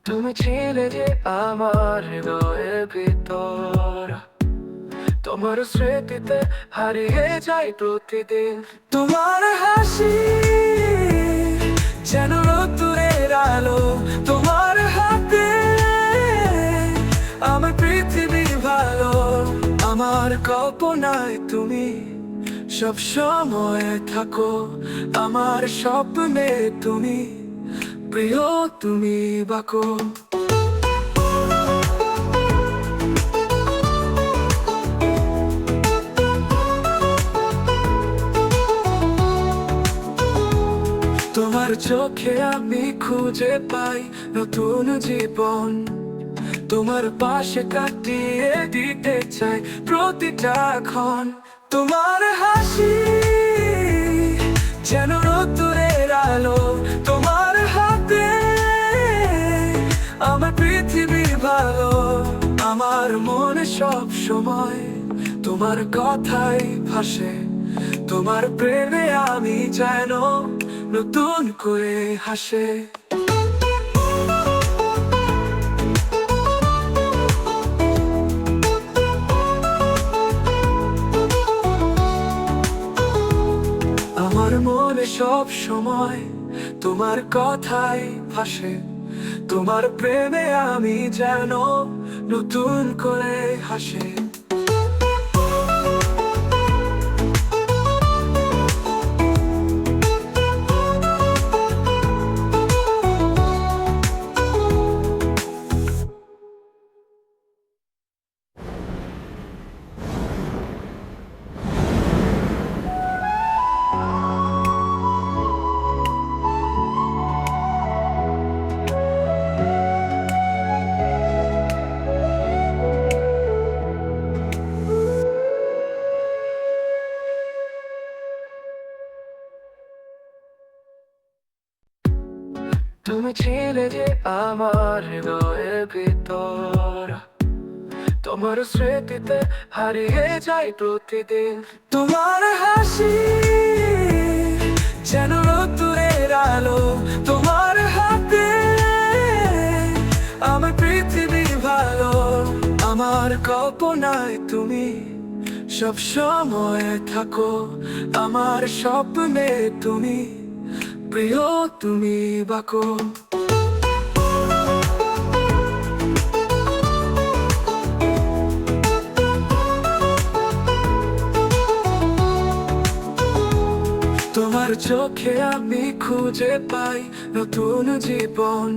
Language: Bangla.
তুমি ছিলে যে আমার হৃদয়ের ভিতর, তোমার স্মৃতিতে হারিয়ে যাই প্রতিদিন। তোমার হাসি যেন রোদ্দুরের আলো, তোমার হাতে আমার পৃথিবী ভালো। আমার কল্পনায় তুমি সব সময় থাকো, আমার স্বপ্নে তুমি প্রিয়, তুমি বাকো। তোমার চোখে আমি খুঁজে পাই নতুন জীবন, তোমার পাশে কাটিয়ে দিতে চাই প্রতিটা ক্ষণ। তোমার হাসি যেন রোদ্দুরের আলো, তোমার হাতে আমার পৃথিবী ভালো। আমার মনে সব সময় তোমার কথাই ভাসে, তোমার প্রেমে আমি যেন নতুন করে হাসে। আমার মনে সব সময় তোমার কথাই ভাসে, তোমার প্রেমে আমি যেন নতুন করে হাসে। তুমি ছিলে যে আমার হৃদয়ের ভিতর, তোমার স্মৃতিতে হারিয়ে যাই প্রতিদিন। তোমার হাসি যেন রোদ্দুরের আলো, তোমার হাতে আমার পৃথিবী ভালো। আমার কল্পনায় তুমি সব সময় থাকো, আমার স্বপ্নে তুমি প্রিয়, তুমি বাকো। তোমার চোখে আমি খুঁজে পাই নতুন জীবন।